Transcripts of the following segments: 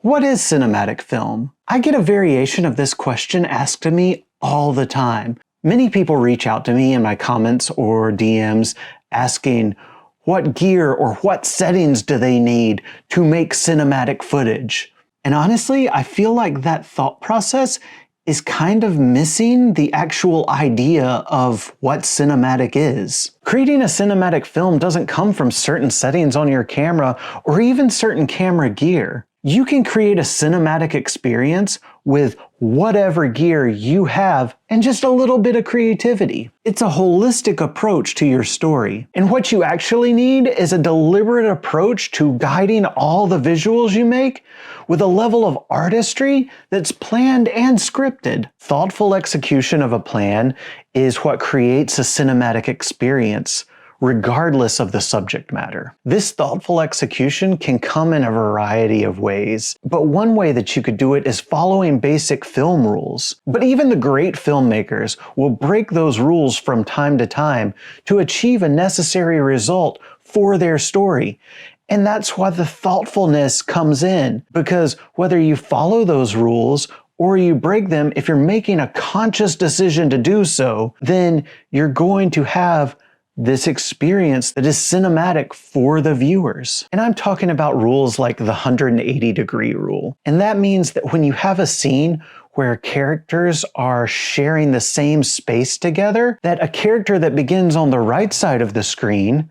What is cinematic film? I get a variation of this question asked to me all the time. Many people reach out to me in my comments or DMs asking what gear or what settings do they need to make cinematic footage. And honestly, I feel like that thought process is kind of missing the actual idea of what cinematic is. Creating a cinematic film doesn't come from certain settings on your camera or even certain camera gear. You can create a cinematic experience with whatever gear you have and just a little bit of creativity. It's a holistic approach to your story. And what you actually need is a deliberate approach to guiding all the visuals you make with a level of artistry that's planned and scripted. Thoughtful execution of a plan is what creates a cinematic experience, regardless of the subject matter. This thoughtful execution can come in a variety of ways, but one way that you could do it is following basic film rules. But even the great filmmakers will break those rules from time to time to achieve a necessary result for their story. And that's why the thoughtfulness comes in, because whether you follow those rules or you break them, if you're making a conscious decision to do so, then you're going to have this experience that is cinematic for the viewers. And I'm talking about rules like the 180-degree rule. And that means that when you have a scene where characters are sharing the same space together, that a character that begins on the right side of the screen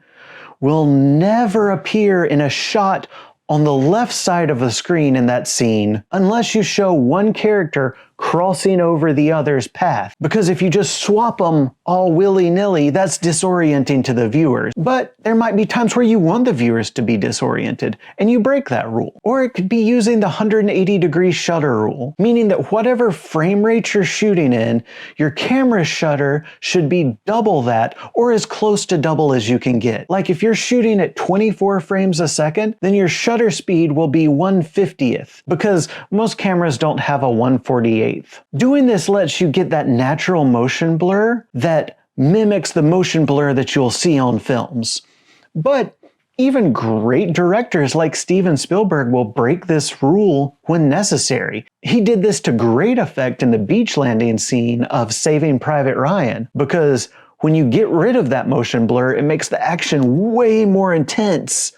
will never appear in a shot on the left side of the screen in that scene unless you show one character crossing over the other's path. Because if you just swap them all willy-nilly, that's disorienting to the viewers. But there might be times where you want the viewers to be disoriented, and you break that rule. Or it could be using the 180-degree shutter rule, meaning that whatever frame rate you're shooting in, your camera shutter should be double that, or as close to double as you can get. Like if you're shooting at 24 frames a second, then your shutter speed will be 1/50th, because most cameras don't have a 1/48th. Doing this lets you get that natural motion blur that mimics the motion blur that you'll see on films. But even great directors like Steven Spielberg will break this rule when necessary. He did this to great effect in the beach landing scene of Saving Private Ryan, because when you get rid of that motion blur, it makes the action way more intense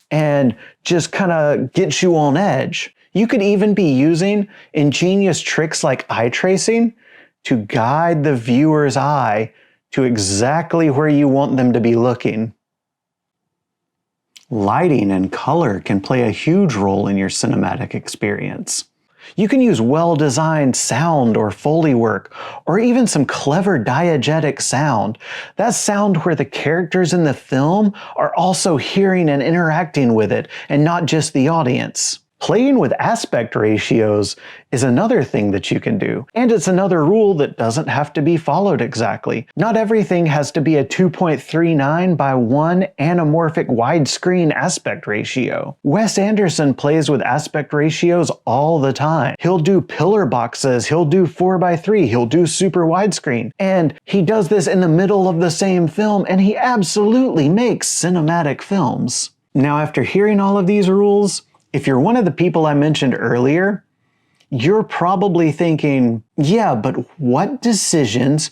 and just kind of gets you on edge. You could even be using ingenious tricks like eye tracing to guide the viewer's eye to exactly where you want them to be looking. Lighting and color can play a huge role in your cinematic experience. You can use well-designed sound or Foley work, or even some clever diegetic sound. That's sound where the characters in the film are also hearing and interacting with it, and not just the audience. Playing with aspect ratios is another thing that you can do, and it's another rule that doesn't have to be followed exactly. Not everything has to be a 2.39:1 anamorphic widescreen aspect ratio. Wes Anderson plays with aspect ratios all the time. He'll do pillar boxes, he'll do 4:3, he'll do super widescreen, and he does this in the middle of the same film, and he absolutely makes cinematic films. Now, after hearing all of these rules, if you're one of the people I mentioned earlier, you're probably thinking, yeah, but what decisions,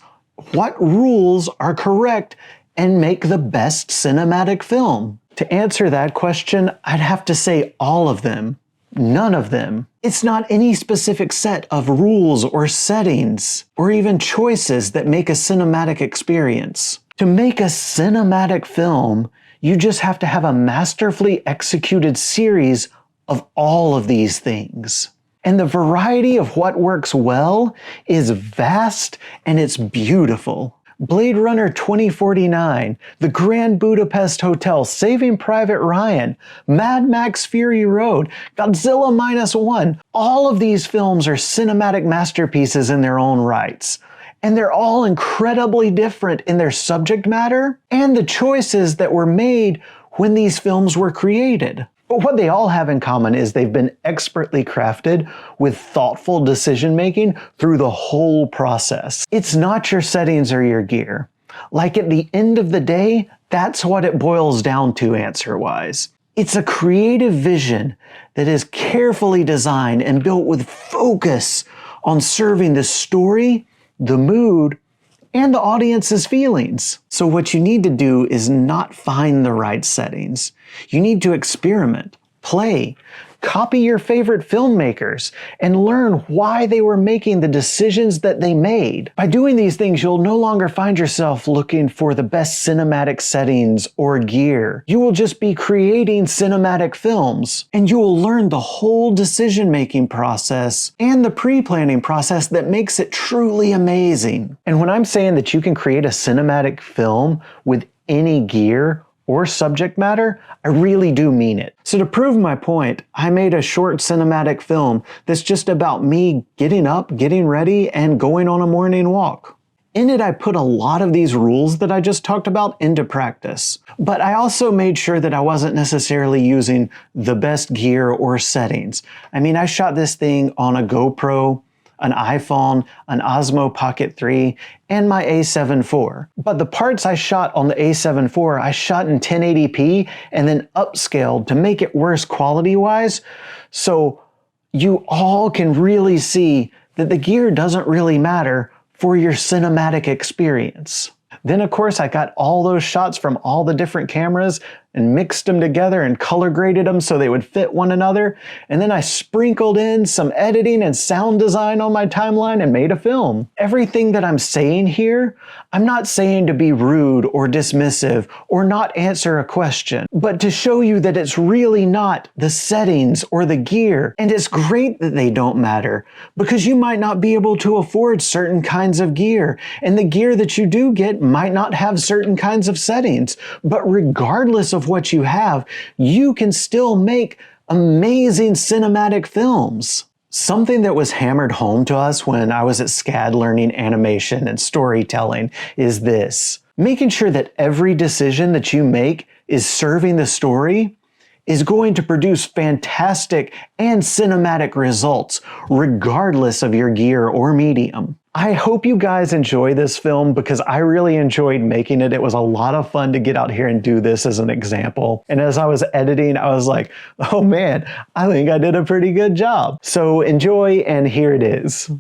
what rules are correct and make the best cinematic film? To answer that question, I'd have to say all of them. None of them. It's not any specific set of rules or settings or even choices that make a cinematic experience. To make a cinematic film, you just have to have a masterfully executed series of all of these things. And the variety of what works well is vast and it's beautiful. Blade Runner 2049, The Grand Budapest Hotel, Saving Private Ryan, Mad Max Fury Road, Godzilla -1, all of these films are cinematic masterpieces in their own rights. And they're all incredibly different in their subject matter and the choices that were made when these films were created. But what they all have in common is they've been expertly crafted with thoughtful decision-making through the whole process. It's not your settings or your gear. Like at the end of the day, that's what it boils down to answer-wise. It's a creative vision that is carefully designed and built with focus on serving the story, the mood, and the audience's feelings. So what you need to do is not find the right settings. You need to experiment, play, copy your favorite filmmakers, and learn why they were making the decisions that they made. By doing these things, you'll no longer find yourself looking for the best cinematic settings or gear. You will just be creating cinematic films, and you will learn the whole decision-making process and the pre-planning process that makes it truly amazing. And when I'm saying that you can create a cinematic film with any gear or subject matter, I really do mean it. So to prove my point, I made a short cinematic film that's just about me getting up, getting ready, and going on a morning walk. In it, I put a lot of these rules that I just talked about into practice. But I also made sure that I wasn't necessarily using the best gear or settings. I mean, I shot this thing on a GoPro, an iPhone, an Osmo Pocket 3, and my A7 IV. But the parts I shot on the A7 IV, I shot in 1080p and then upscaled to make it worse quality-wise, so you all can really see that the gear doesn't really matter for your cinematic experience. Then, of course, I got all those shots from all the different cameras and mixed them together and color graded them so they would fit one another. And then I sprinkled in some editing and sound design on my timeline and made a film. Everything that I'm saying here, I'm not saying to be rude or dismissive or not answer a question, but to show you that it's really not the settings or the gear. And it's great that they don't matter, because you might not be able to afford certain kinds of gear, and the gear that you do get might not have certain kinds of settings. But regardless of what you have, you can still make amazing cinematic films. Something that was hammered home to us when I was at SCAD learning animation and storytelling is this: making sure that every decision that you make is serving the story is going to produce fantastic and cinematic results, regardless of your gear or medium. I hope you guys enjoy this film, because I really enjoyed making it. It was a lot of fun to get out here and do this as an example. And as I was editing, I was like, oh man, I think I did a pretty good job. So enjoy, and here it is.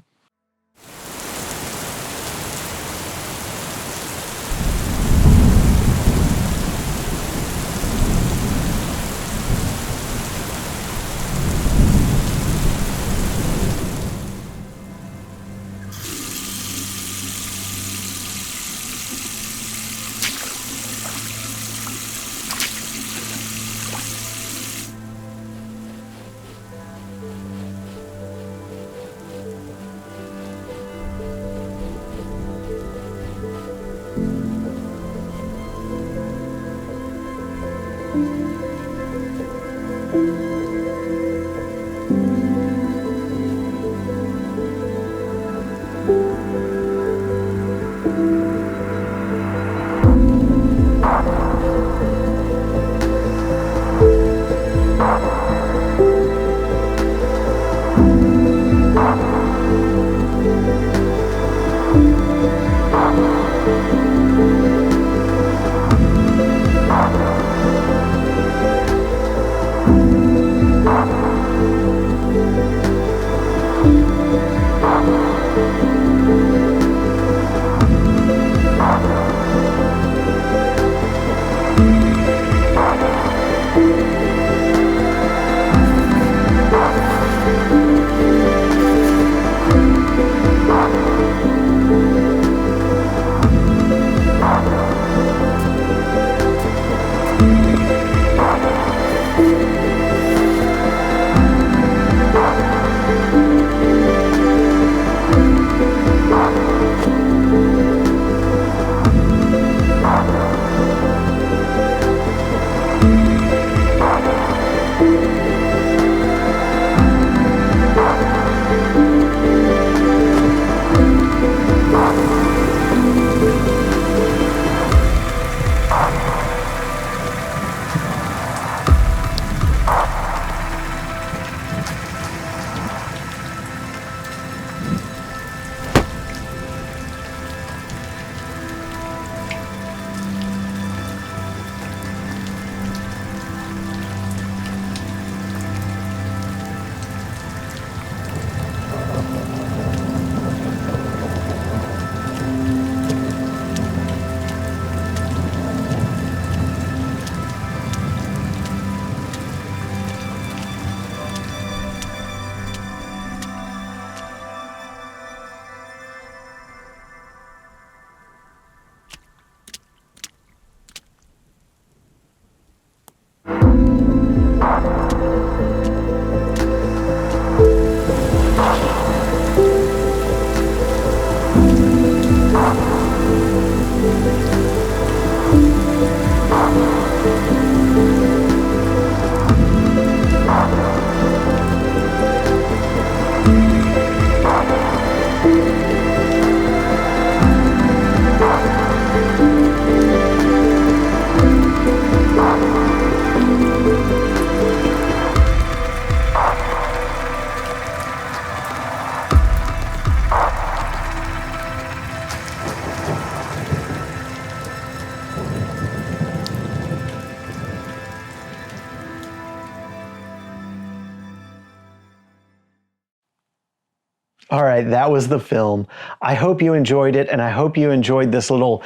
All right, that was the film. I hope you enjoyed it, and I hope you enjoyed this little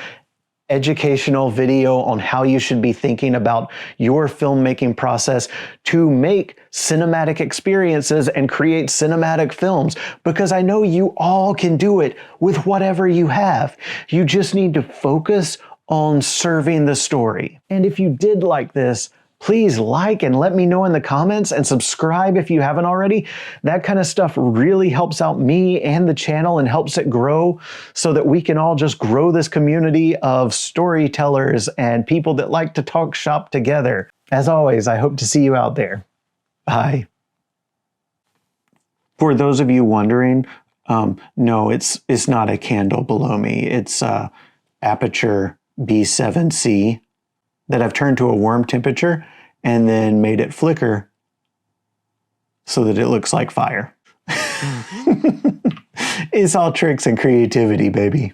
educational video on how you should be thinking about your filmmaking process to make cinematic experiences and create cinematic films, because I know you all can do it with whatever you have. You just need to focus on serving the story. And if you did like this, please like and let me know in the comments, and subscribe if you haven't already. That kind of stuff really helps out me and the channel and helps it grow so that we can all just grow this community of storytellers and people that like to talk shop together. As always, I hope to see you out there. Bye. For those of you wondering, no, it's not a candle below me. It's aperture B7C that I've turned to a warm temperature and then made it flicker so that it looks like fire. It's all tricks and creativity, baby.